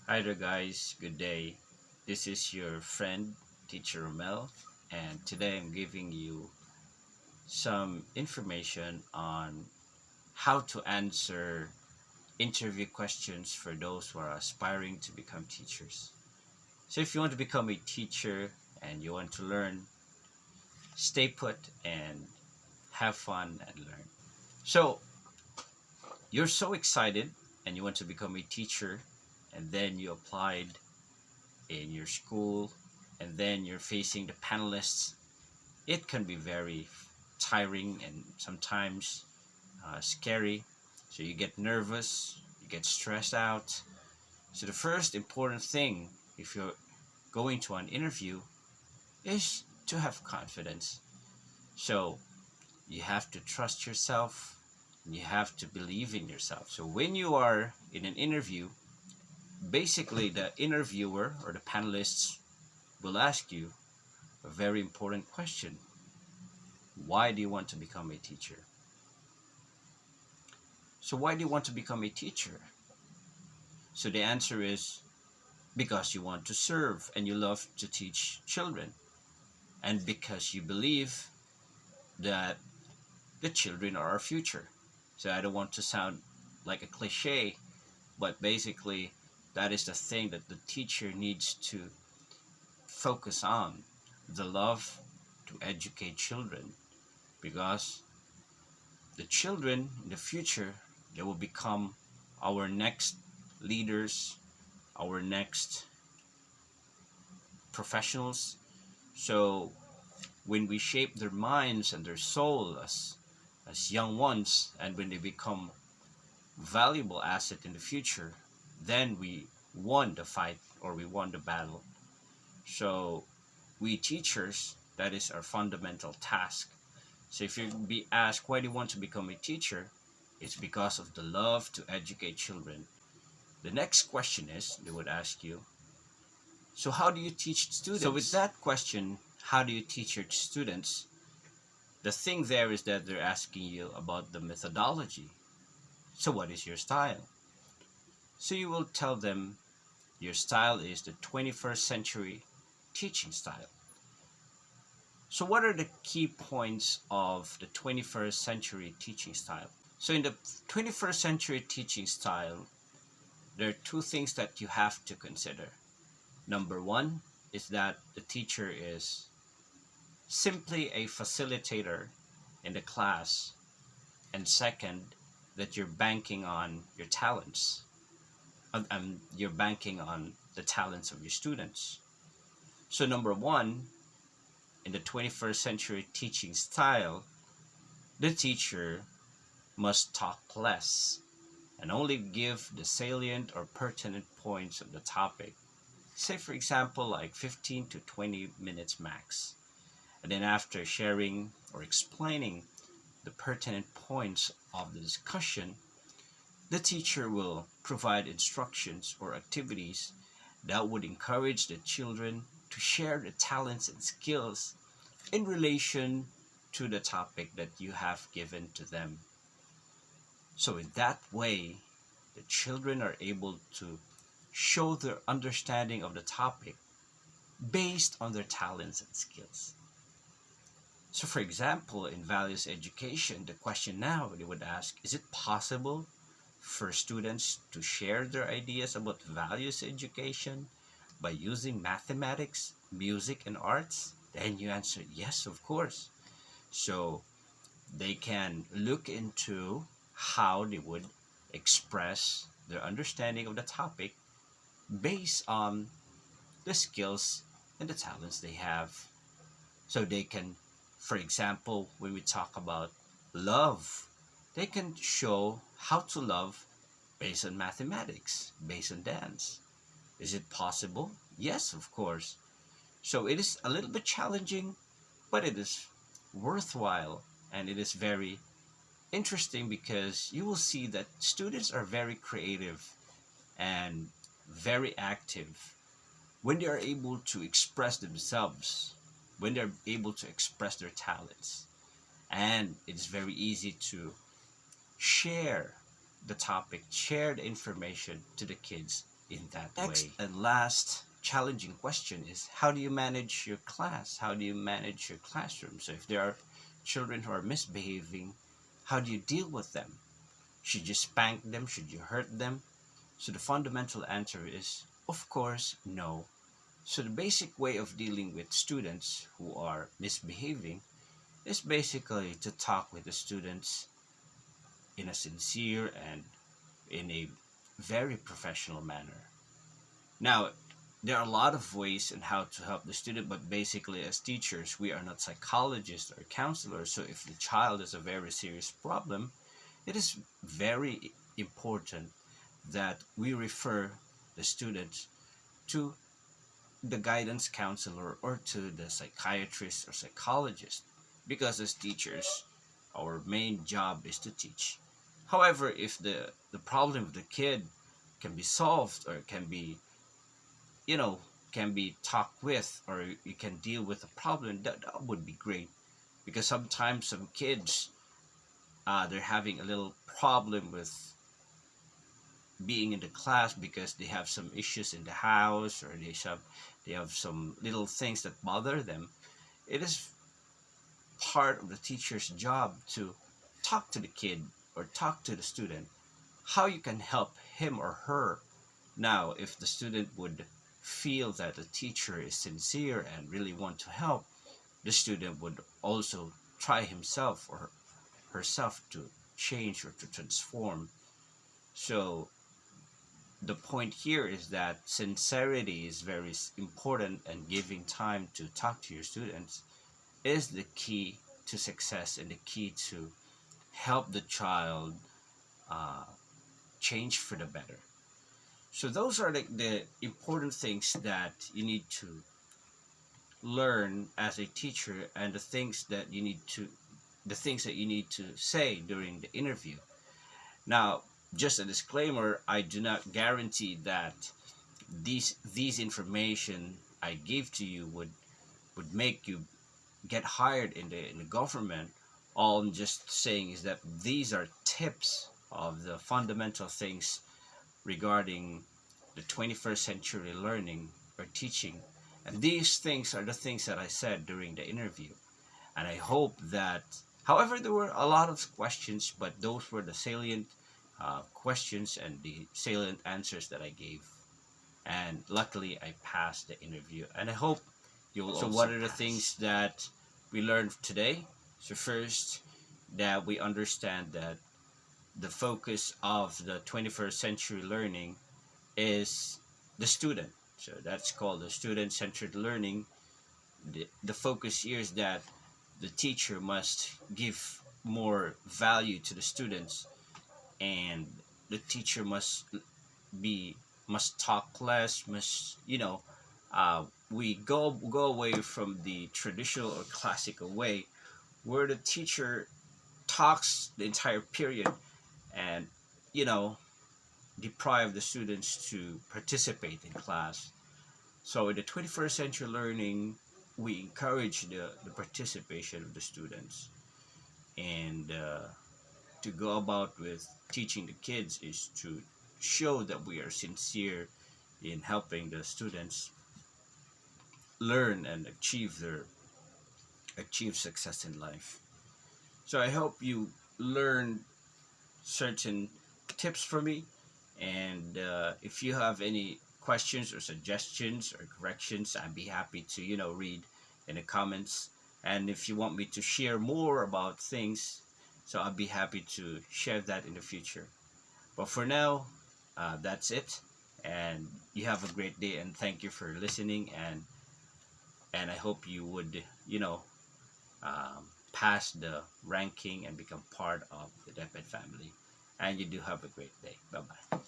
Hi there, guys. Good day. This is your friend, Teacher Romel, and today I'm giving you some information on how to answer interview questions for those who are aspiring to become teachers. So, if you want to become a teacher and you want to learn, stay put and have fun and learn. So, you're so excited and you want to become a teacher, and then you applied in your school, and then you're facing the panelists. It can be very tiring and sometimes scary. So you get nervous, you get stressed out. So the first important thing, if you're going to an interview, is to have confidence. So you have to trust yourself, and you have to believe in yourself. So when you are in an interview, basically the interviewer or the panelists will ask you a very important question. Why do you want to become a teacher? So why do you want to become a teacher? So the answer is because you want to serve and you love to teach children, and because you believe that the children are our future. So I don't want to sound like a cliche, but basically that is the thing that the teacher needs to focus on, the love to educate children, because the children in the future, they will become our next leaders, our next professionals. So when we shape their minds and their soul as young ones, and when they become valuable asset in the future, then we won the fight or we won the battle. So we teachers, that is our fundamental task. So if you be asked why do you want to become a teacher, it's because of the love to educate children. The next question is, they would ask you, so how do you teach students? So with that question, how do you teach your students? The thing there is that they're asking you about the methodology. So what is your style? So you will tell them your style is the 21st century teaching style. So what are the key points of the 21st century teaching style? So in the 21st century teaching style, there are two things that you have to consider. Number one is that the teacher is simply a facilitator in the class, and second, that you're banking on your talents. You're banking on the talents of your students. So number one, in the 21st century teaching style, the teacher must talk less and only give the salient or pertinent points of the topic. Say, for example, like 15 to 20 minutes max. And then after sharing or explaining the pertinent points of the discussion, the teacher will provide instructions or activities that would encourage the children to share the talents and skills in relation to the topic that you have given to them. So in that way, the children are able to show their understanding of the topic based on their talents and skills. So for example, in values education, the question now they would ask, is it possible for students to share their ideas about values education by using mathematics, music, and arts? Then you answer, yes, of course. So they can look into how they would express their understanding of the topic based on the skills and the talents they have. So they can, for example, when we talk about love, they can show how to love based on mathematics, based on dance. Is it possible? Yes, of course. So it is a little bit challenging, but it is worthwhile, and it is very interesting because you will see that students are very creative and very active when they are able to express themselves, when they're able to express their talents. And it's very easy to share the topic, share the information to the kids in that next way. And last challenging question is, how do you manage your class? How do you manage your classroom? So if there are children who are misbehaving, how do you deal with them? Should you spank them? Should you hurt them? So the fundamental answer is, of course, no. So the basic way of dealing with students who are misbehaving is basically to talk with the students in a sincere and in a very professional manner. Now, there are a lot of ways in how to help the student, but basically, as teachers, we are not psychologists or counselors. So, if the child has a very serious problem, it is very important that we refer the students to the guidance counselor or to the psychiatrist or psychologist, because as teachers, our main job is to teach. However, if the problem of the kid can be solved, or can be, you know, can be talked with, or you can deal with the problem, that would be great. Because sometimes some kids, they're having a little problem with being in the class because they have some issues in the house, or they have some little things that bother them. It is part of the teacher's job to talk to the kid or talk to the student how you can help him or her. Now, if the student would feel that the teacher is sincere and really want to help, the student would also try himself or herself to change or to transform. So the point here is that sincerity is very important, and giving time to talk to your students is the key to success and the key to help the child uh, change for the better. So those are the important things that you need to learn as a teacher, and the things that you need to say during the interview. Now, just a disclaimer, I do not guarantee that these information I gave to you would make you get hired in the government. All I'm just saying is that these are tips of the fundamental things regarding the 21st century learning or teaching. And these things are the things that I said during the interview. And I hope that, however, there were a lot of questions, but those were the salient questions and the salient answers that I gave. And luckily, I passed the interview. And I hope you will. So, what are the things that we learned today? So, first, that we understand that the focus of the 21st century learning is the student. So, that's called the student centered learning. The focus here is that the teacher must give more value to the students, and the teacher be must talk less, must, we go away from the traditional or classical way where the teacher talks the entire period and, you know deprive the students to participate in class. So in the 21st century learning, we encourage the participation of the students, and to go about with teaching the kids is to show that we are sincere in helping the students learn and achieve success in life. So I hope you learned certain tips from me, and if you have any questions or suggestions or corrections, I'd be happy to read in the comments. And if you want me to share more about things, so I'd be happy to share that in the future. But for now, that's it. And you have a great day, and thank you for listening. And I hope you would, pass the ranking and become part of the Deped family. And you do have a great day. Bye bye.